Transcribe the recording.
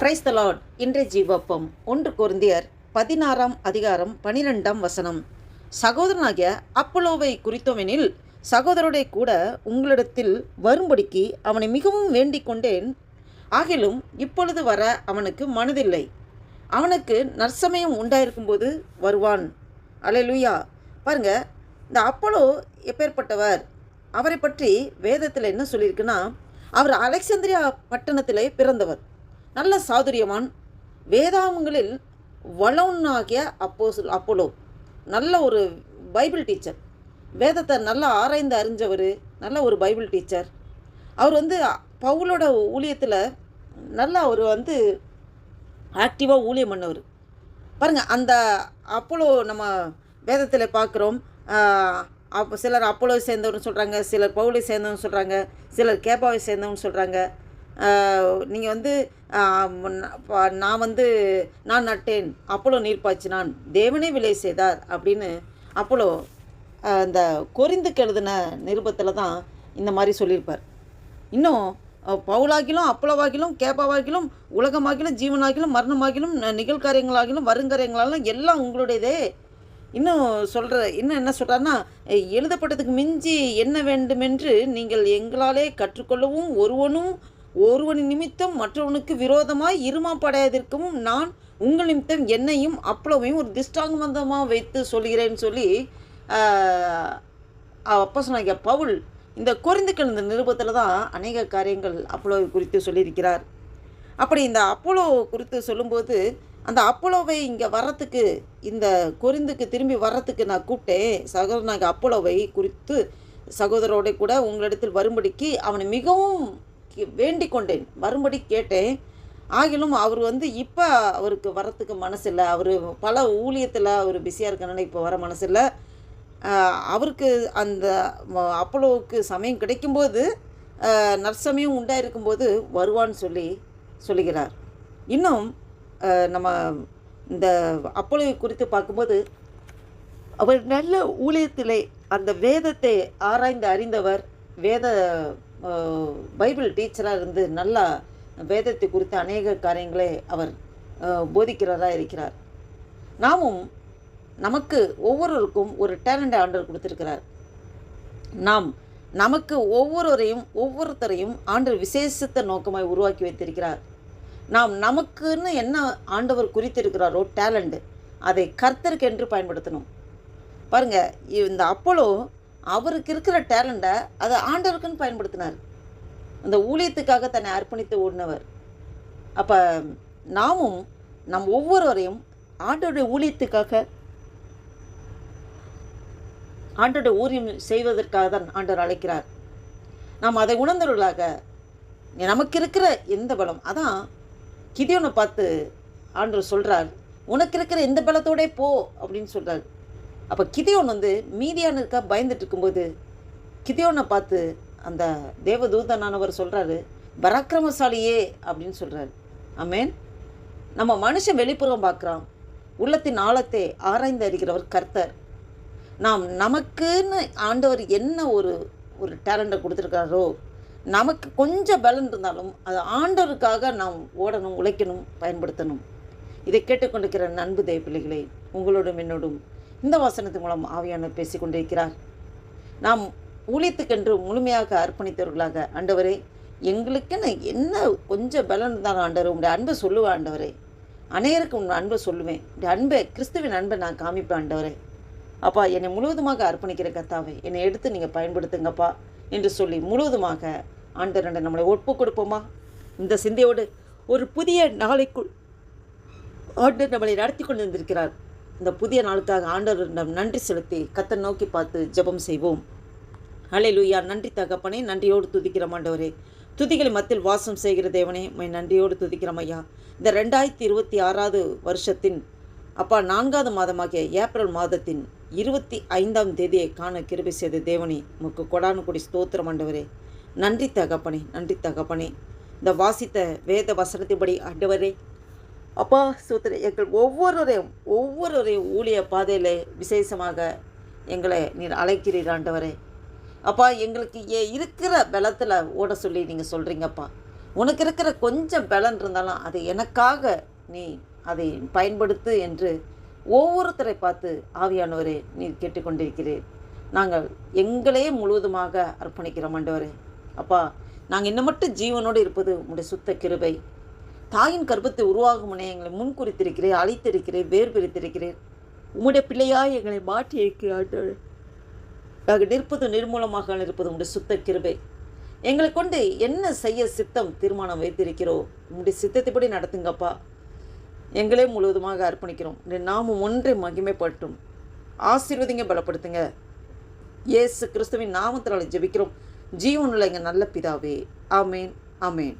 Praise the Lord. இன்றைய ஜீவப்பம் 1 கொரிந்தியர் 16 அதிகாரம் 12 சகோதரனாகிய அப்போலோவை குறித்தோமெனில் சகோதரருடைய கூட உங்களிடத்தில் வரும்படிக்கு அவனை மிகவும் வேண்டிக் கொண்டேன். ஆகிலும் இப்பொழுது வர அவனுக்கு மனதில்லை. அவனுக்கு நற்சமயம் உண்டாயிருக்கும்போது வருவான். அல்லேலூயா. பாருங்க, இந்த அப்போலோ எப்பேற்பட்டவர், அவரை பற்றி வேதத்தில் என்ன சொல்லியிருக்குன்னா, அவர் அலெக்சாந்திரியா பட்டணத்திலே பிறந்தவர். நல்ல சாதுரியவான், வேதாகமங்களில் வளவனாகிய அப்போலோ நல்ல ஒரு பைபிள் டீச்சர், வேதத்தை நல்லா ஆராய்ந்து அறிஞ்சவர், நல்ல ஒரு பைபிள் டீச்சர். அவர் பவுலோட ஊழியத்தில் நல்லா அவர் ஆக்டிவாக ஊழியம் பண்ணவர். பாருங்கள், அந்த அப்போலோ நம்ம வேதத்தில் பார்க்குறோம். சிலர் அப்போலோவை சேர்ந்தவர்னு சொல்கிறாங்க, சிலர் பவுலை சேர்ந்தவன்னு சொல்கிறாங்க, சிலர் கேபாவை சேர்ந்தவன்னு சொல்கிறாங்க. நீங்கள் நான் நட்டேன், அப்போலோ நீர் பாய்ச்சினான், தேவனே விலை செய்தார் அப்படின்னு அப்போலோ இந்த கொரிந்துக்கு எழுதின நிருபத்தில் தான் இந்த மாதிரி சொல்லியிருப்பார். இன்னும் பவுலாகிலும் அப்போலோவாகிலும் கேபாவாகிலும் உலகமாகிலும் ஜீவனாகிலும் மரணமாகிலும் நிகழ்காரியங்களாகிலும் வருங்காரியங்களாலும் எல்லாம் உங்களுடையதே. இன்னும் என்ன சொல்கிறாருன்னா, எழுதப்பட்டதுக்கு மிஞ்சி என்ன வேண்டுமென்று நீங்கள் எங்களாலே கற்றுக்கொள்ளவும் ஒருவனின் நிமித்தம் மற்றவனுக்கு விரோதமாய் இருமாப்படையாதிருக்கவும் நான் உங்கள் நிமித்தம் என்னையும் அப்போலோவையும் ஒரு திஷ்டாங்கமந்தமாக வைத்து சொல்கிறேன்னு சொல்லி அப்போஸ்தலனாகிய பவுல் இந்த கொரிந்துக்கள் இந்த நிருபத்தில் தான் அநேக காரியங்கள் அப்போலோவை குறித்து சொல்லியிருக்கிறார். அப்படி இந்த அப்போலோ குறித்து சொல்லும்போது, அந்த அப்போலோவை இங்கே வர்றதுக்கு, இந்த கொரிந்துக்கு திரும்பி வர்றதுக்கு நான் கூப்பிட்டேன். சகோதரனாகிய அப்போலோவை குறித்து சகோதரோட கூட உங்களிடத்தில் வரும்படிக்கு அவனை மிகவும் வேண்டிக் கொண்டேன், வரும்படி கேட்டேன். ஆகிலும் அவர் இப்போ அவருக்கு வரத்துக்கு மனசில்லை. அவர் பல ஊழியத்தில் அவர் பிஸியாக இருக்கனால இப்போ வர மனசில்லை. அவருக்கு அந்த அப்போலோவுக்கு சமயம் கிடைக்கும்போது, நற்சமயம் உண்டாயிருக்கும்போது வருவான்னு சொல்லுகிறார். இன்னும் நம்ம இந்த அப்போலோவை குறித்து பார்க்கும்போது, அவர் நல்ல ஊழியத்திலே அந்த வேதத்தை ஆராய்ந்து அறிந்தவர், பைபிள் டீச்சராக இருந்து நல்லா வேதத்தை குறித்து அநேக காரியங்களை அவர் போதிக்கிறவராக இருக்கிறார். நமக்கு ஒவ்வொருவருக்கும் ஒரு டேலண்ட் ஆண்டவர் கொடுத்துருக்கிறார். நமக்கு ஒவ்வொருத்தரையும் ஆண்டவர் விசேஷத்தை நோக்கமாய் உருவாக்கி வைத்திருக்கிறார். நமக்குன்னு என்ன ஆண்டவர் குறித்திருக்கிறாரோ டேலண்ட், அதை கர்த்தருக்கு என்று பயன்படுத்தணும். பாருங்கள், இந்த அப்போலோ அவருக்கு இருக்கிற டேலண்ட்டை அதை ஆண்டவருக்குன்னு பயன்படுத்தினார். அந்த ஊழியத்துக்காக தன்னை அர்ப்பணித்து ஓடினவர். அப்போ நம் ஒவ்வொருவரையும் ஆண்டோடைய ஊழியத்துக்காக, ஆண்டோடைய ஊழியம் செய்வதற்காக தான் ஆண்டவர் அழைக்கிறார். நாம் அதை உணர்ந்தவர்களாக, நமக்கு இருக்கிற எந்த பலம், அதான் கிதியோனை பார்த்து ஆண்டவர் சொல்கிறார், உனக்கு இருக்கிற எந்த பலத்தோடே போ அப்படின்னு சொல்கிறார். அப்போ கிதியோன் மீதியானுக்கா பயந்துட்டு இருக்கும்போது கிதியோனை பார்த்து அந்த தேவதூதனானவர் சொல்கிறாரு, பராக்கிரமசாலியே அப்படின்னு சொல்கிறார். ஆமேன். நம்ம மனுஷன் வெளிப்புறம் பார்க்குறான், உள்ளத்தின் ஆழத்தை ஆராய்ந்து அறிகிறவர் கர்த்தர். நமக்குன்னு ஆண்டவர் என்ன ஒரு டேலண்ட்டை கொடுத்துருக்காரோ, நமக்கு கொஞ்சம் பலன் இருந்தாலும் அது ஆண்டவருக்காக நாம் ஓடணும், உழைக்கணும், பயன்படுத்தணும். இதை கேட்டுக்கொண்டிருக்கிற அன்பு தேவ பிள்ளைகளே, உங்களோடும் என்னோடும் இந்த வசனத்தின் மூலம் ஆவியானவர் பேசிக்கொண்டிருக்கிறார். நாம் ஊழியத்துக்கென்று முழுமையாக அர்ப்பணித்தவர்களாக, ஆண்டவரே எங்களுக்குன்னு என்ன கொஞ்சம் பலன் இருந்தாலும் ஆண்டவர் உங்களுடைய அன்பை சொல்லுவேன். ஆண்டவரே, அநேகருக்கு உங்கள் அன்பை சொல்லுவேன், உடைய அன்பை, கிறிஸ்துவின் அன்பை நான் காமிப்பேன். ஆண்டவரே, அப்பா என்னை முழுவதுமாக அர்ப்பணிக்கிற கர்த்தாவே, என்னை எடுத்து நீங்கள் பயன்படுத்துங்கப்பா என்று சொல்லி முழுவதுமாக ஆண்டவரை நம்மளை ஒப்பு கொடுப்போமா? இந்த சிந்தையோடு ஒரு புதிய நாளைக்குள் ஆண்டவர் நம்மளை நடத்தி கொண்டு வந்திருக்கிறார். இந்த புதிய நாளுக்காக ஆண்டவரிடம் நன்றி செலுத்தி கர்த்தரை நோக்கி பார்த்து ஜெபம் செய்வோம். அல்லேலூயா. நன்றி தகப்பனே, நன்றியோடு துதிக்கிறோம் ஆண்டவரே. துதிகளை மத்தியில் வாசம் செய்கிற தேவனே, நன்றியோடு துதிக்கிறோம் ஐயா. இந்த 2026 வருஷத்தின் 4வது மாதமாகிய ஏப்ரல் மாதத்தின் 25ஆம் தேதியை காண கிருபை செய்த தேவனே, உமக்கு கொடானு கொடி ஸ்தோத்திரம் ஆண்டவரே. நன்றி தகப்பனே, நன்றி தகப்பனே. இந்த வாசித்த வேத வசனத்தின்படி ஆண்டவரே, அப்பா சூத்திர, எங்கள் ஒவ்வொருவரையும் ஊழிய பாதையில் விசேஷமாக எங்களை நீர் அழைக்கிறீர் ஆண்டவரே. அப்பா, எங்களுக்கு இருக்கிற பலத்தில் ஓட சொல்லி நீங்கள் சொல்கிறீங்கப்பா. உனக்கு இருக்கிற கொஞ்சம் பலன் இருந்தாலும் அதை எனக்காக நீ அதை பயன்படுத்து என்று ஒவ்வொருத்தரை பார்த்து ஆவியானவரே நீர் கேட்டுக்கொண்டிருக்கிறீர். நாங்கள் எங்களையே முழுவதுமாக அர்ப்பணிக்கிறோம் ஆண்டவரே. அப்பா, நாங்கள் இன்னும் மட்டும் ஜீவனோடு இருப்பது உங்களுடைய சுத்த கிருபை. தாயின் கர்ப்பத்தை உருவாகும் முன்னே எங்களை முன் குறித்திருக்கிறேன், அழைத்திருக்கிறேன், வேறு பிரித்திருக்கிறேன். உம்முடைய பிள்ளையாய் எங்களை மாற்றி இருக்கிறார்கள். நாங்கள் நிற்பது நிர்மூலமாக இருப்பது உங்களுடைய சுத்த கிருபை. எங்களை கொண்டு என்ன செய்ய சித்தம் தீர்மானம் வைத்திருக்கிறோம், உங்களுடைய சித்தத்தைப்படி நடத்துங்கப்பா. எங்களே முழுவதுமாக அர்ப்பணிக்கிறோம். நாமும் ஒன்றை மகிமைப்பட்டும். ஆசீர்வதிங்க, பலப்படுத்துங்க. இயேசு கிறிஸ்துவின் நாமத்தினால ஜெபிக்கிறோம் ஜீவனுள்ள எங்கள் நல்ல பிதாவே. ஆமேன், ஆமேன்.